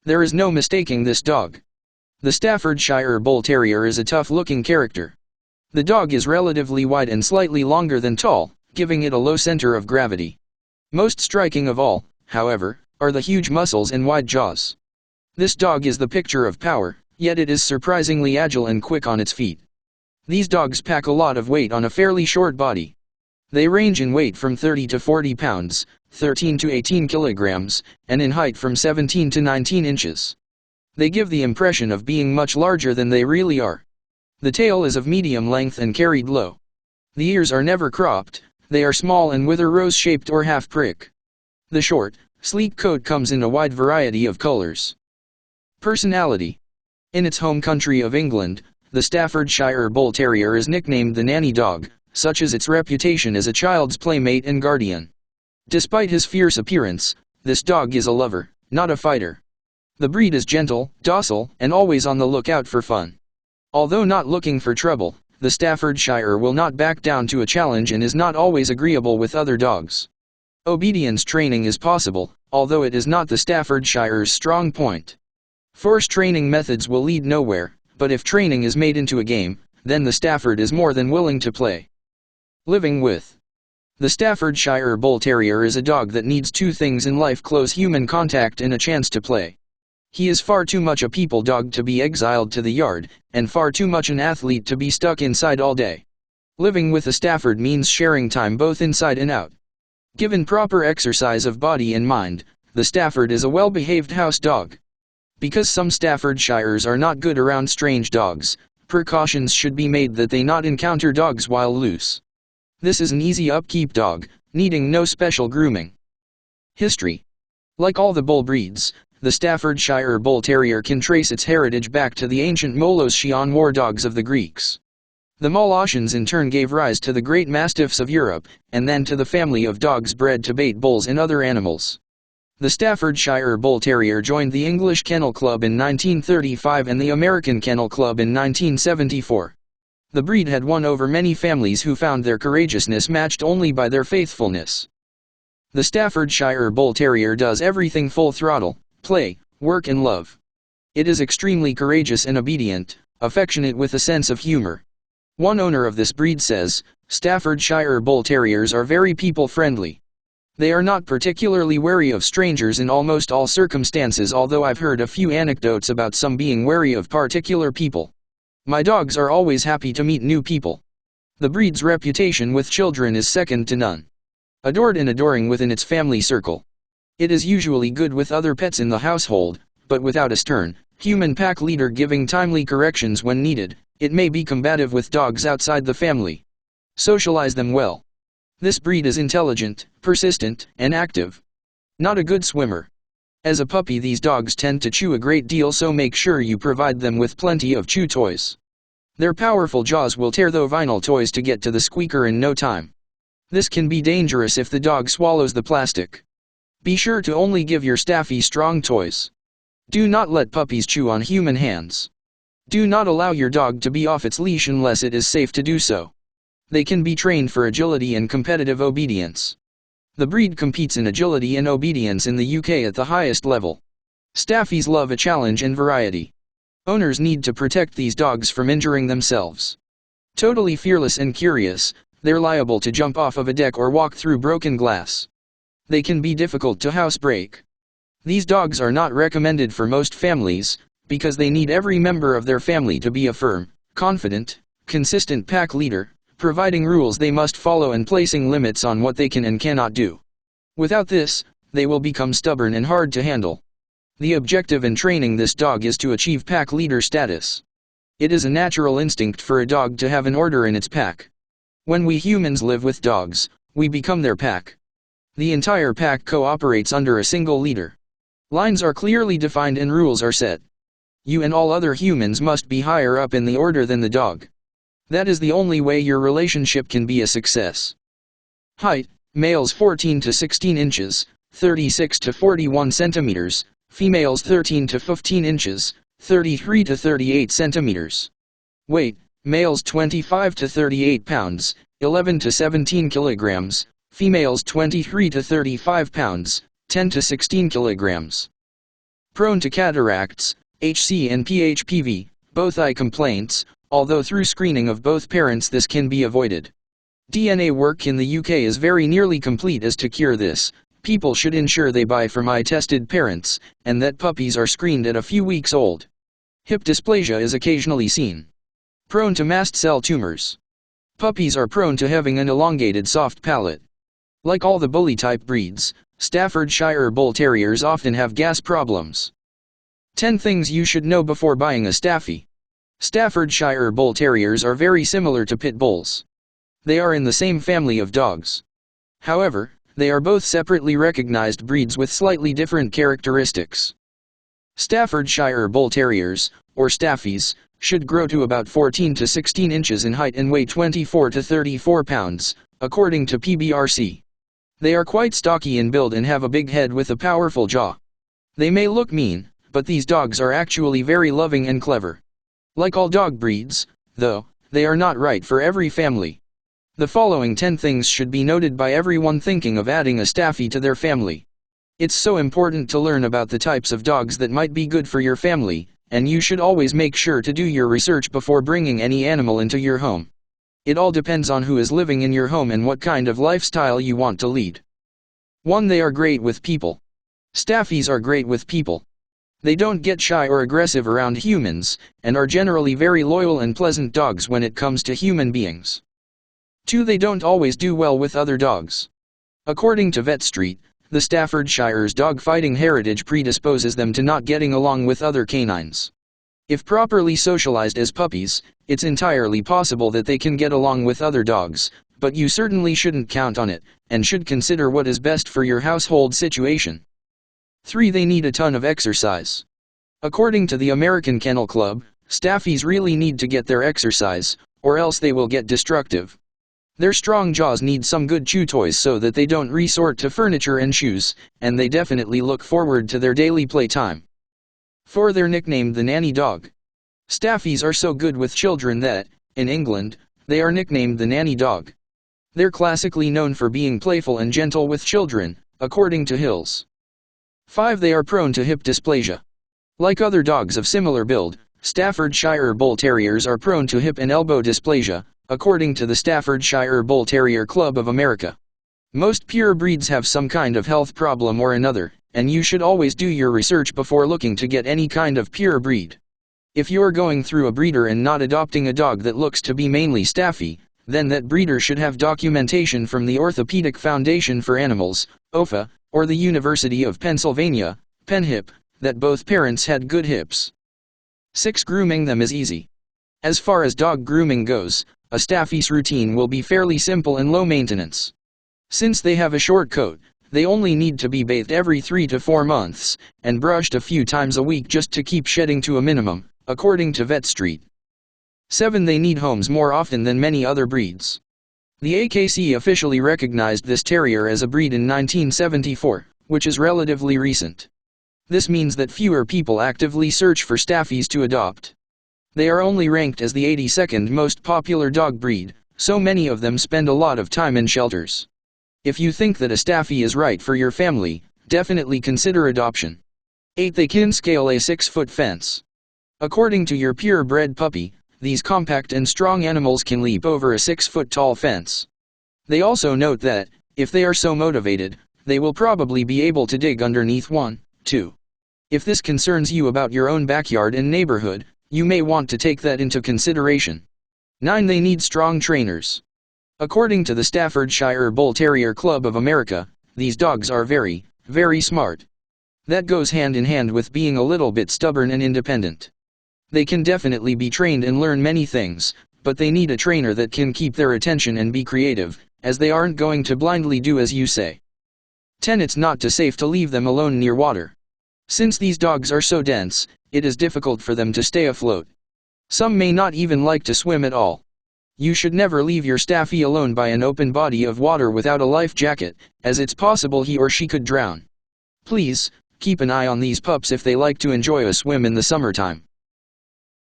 There is no mistaking this dog. The Staffordshire Bull Terrier is a tough-looking character. The dog is relatively wide and slightly longer than tall, giving it a low center of gravity. Most striking of all, however, are the huge muscles and wide jaws. This dog is the picture of power, yet it is surprisingly agile and quick on its feet. These dogs pack a lot of weight on a fairly short body. They range in weight from 30 to 40 pounds, 13 to 18 kilograms, and in height from 17 to 19 inches. They give the impression of being much larger than they really are. The tail is of medium length and carried low. The ears are never cropped, they are small and whether rose-shaped or half-prick. The short, sleek coat comes in a wide variety of colors. Personality. In its home country of England, the Staffordshire Bull Terrier is nicknamed the nanny dog, such is its reputation as a child's playmate and guardian. Despite his fierce appearance, this dog is a lover, not a fighter. The breed is gentle, docile, and always on the lookout for fun. Although not looking for trouble, the Staffordshire will not back down to a challenge and is not always agreeable with other dogs. Obedience training is possible, although it is not the Staffordshire's strong point. Force training methods will lead nowhere, but if training is made into a game, then the Stafford is more than willing to play. Living with. The Staffordshire Bull Terrier is a dog that needs two things in life: close human contact and a chance to play. He is far too much a people dog to be exiled to the yard, and far too much an athlete to be stuck inside all day. Living with a Stafford means sharing time both inside and out. Given proper exercise of body and mind, the Stafford is a well-behaved house dog. Because some Staffordshires are not good around strange dogs, precautions should be made that they not encounter dogs while loose. This is an easy upkeep dog, needing no special grooming. History. Like all the bull breeds, the Staffordshire Bull Terrier can trace its heritage back to the ancient Moloschian war dogs of the Greeks. The Molossians in turn gave rise to the great Mastiffs of Europe, and then to the family of dogs bred to bait bulls and other animals. The Staffordshire Bull Terrier joined the English Kennel Club in 1935 and the American Kennel Club in 1974. The breed had won over many families who found their courageousness matched only by their faithfulness. The Staffordshire Bull Terrier does everything full throttle: play, work and love. It is extremely courageous and obedient, affectionate with a sense of humor. One owner of this breed says, Staffordshire Bull Terriers are very people-friendly. They are not particularly wary of strangers in almost all circumstances, although I've heard a few anecdotes about some being wary of particular people. My dogs are always happy to meet new people. The breed's reputation with children is second to none. Adored and adoring within its family circle. It is usually good with other pets in the household, but without a stern, human pack leader giving timely corrections when needed, it may be combative with dogs outside the family. Socialize them well. This breed is intelligent, persistent, and active. Not a good swimmer. As a puppy, these dogs tend to chew a great deal, so make sure you provide them with plenty of chew toys. Their powerful jaws will tear those vinyl toys to get to the squeaker in no time. This can be dangerous if the dog swallows the plastic. Be sure to only give your Staffy strong toys. Do not let puppies chew on human hands. Do not allow your dog to be off its leash unless it is safe to do so. They can be trained for agility and competitive obedience. The breed competes in agility and obedience in the UK at the highest level. Staffies love a challenge and variety. Owners need to protect these dogs from injuring themselves. Totally fearless and curious, they're liable to jump off of a deck or walk through broken glass. They can be difficult to housebreak. These dogs are not recommended for most families, because they need every member of their family to be a firm, confident, consistent pack leader, providing rules they must follow and placing limits on what they can and cannot do. Without this, they will become stubborn and hard to handle. The objective in training this dog is to achieve pack leader status. It is a natural instinct for a dog to have an order in its pack. When we humans live with dogs, we become their pack. The entire pack cooperates under a single leader. Lines are clearly defined and rules are set. You and all other humans must be higher up in the order than the dog. That is the only way your relationship can be a success. Height: males 14 to 16 inches, 36 to 41 centimeters, females 13 to 15 inches, 33 to 38 centimeters. Weight: males 25 to 38 pounds, 11 to 17 kilograms, females 23 to 35 pounds, 10 to 16 kilograms. Prone to cataracts, HC and PHPV, both eye complaints, although through screening of both parents this can be avoided. DNA work in the UK is very nearly complete as to cure this. People should ensure they buy from eye-tested parents, and that puppies are screened at a few weeks old. Hip dysplasia is occasionally seen. Prone to mast cell tumors. Puppies are prone to having an elongated soft palate. Like all the bully-type breeds, Staffordshire Bull Terriers often have gas problems. 10 things you should know before buying a Staffy. Staffordshire Bull Terriers are very similar to Pit Bulls. They are in the same family of dogs. However, they are both separately recognized breeds with slightly different characteristics. Staffordshire Bull Terriers, or Staffies, should grow to about 14 to 16 inches in height and weigh 24 to 34 pounds, according to PBRC. They are quite stocky in build and have a big head with a powerful jaw. They may look mean, but these dogs are actually very loving and clever. Like all dog breeds, though, they are not right for every family. The following 10 things should be noted by everyone thinking of adding a Staffy to their family. It's so important to learn about the types of dogs that might be good for your family, and you should always make sure to do your research before bringing any animal into your home. It all depends on who is living in your home and what kind of lifestyle you want to lead. 1. They are great with people. Staffies are great with people. They don't get shy or aggressive around humans, and are generally very loyal and pleasant dogs when it comes to human beings. 2. They don't always do well with other dogs. According to VetStreet, the Staffordshire's dog-fighting heritage predisposes them to not getting along with other canines. If properly socialized as puppies, it's entirely possible that they can get along with other dogs, but you certainly shouldn't count on it, and should consider what is best for your household situation. 3. They need a ton of exercise. According to the American Kennel Club, Staffies really need to get their exercise, or else they will get destructive. Their strong jaws need some good chew toys so that they don't resort to furniture and shoes, and they definitely look forward to their daily playtime. 4. They're nicknamed the nanny dog. Staffies are so good with children that, in England, they are nicknamed the nanny dog. They're classically known for being playful and gentle with children, according to Hills. 5. They are prone to hip dysplasia. Like other dogs of similar build, Staffordshire Bull Terriers are prone to hip and elbow dysplasia, according to the Staffordshire Bull Terrier Club of America. Most pure breeds have some kind of health problem or another, and you should always do your research before looking to get any kind of pure breed. If you're going through a breeder and not adopting a dog that looks to be mainly Staffy, then that breeder should have documentation from the Orthopedic Foundation for Animals, OFA, or the University of Pennsylvania, PennHip, that both parents had good hips. 6. Grooming them is easy. As far as dog grooming goes, a Staffy's routine will be fairly simple and low maintenance. Since they have a short coat, they only need to be bathed every 3 to 4 months, and brushed a few times a week just to keep shedding to a minimum, according to VetStreet. 7. They need homes more often than many other breeds. The AKC officially recognized this terrier as a breed in 1974, which is relatively recent. This means that fewer people actively search for Staffies to adopt. They are only ranked as the 82nd most popular dog breed, so many of them spend a lot of time in shelters. If you think that a Staffy is right for your family, definitely consider adoption. 8. They can scale a 6-foot fence. According to your purebred puppy, these compact and strong animals can leap over a 6-foot tall fence. They also note that, if they are so motivated, they will probably be able to dig underneath one, too. If this concerns you about your own backyard and neighborhood, you may want to take that into consideration. 9. They need strong trainers. According to the Staffordshire Bull Terrier Club of America, these dogs are very, very smart. That goes hand in hand with being a little bit stubborn and independent. They can definitely be trained and learn many things, but they need a trainer that can keep their attention and be creative, as they aren't going to blindly do as you say. 10. It's not too safe to leave them alone near water. Since these dogs are so dense, it is difficult for them to stay afloat. Some may not even like to swim at all. You should never leave your Staffy alone by an open body of water without a life jacket, as it's possible he or she could drown. Please, keep an eye on these pups if they like to enjoy a swim in the summertime.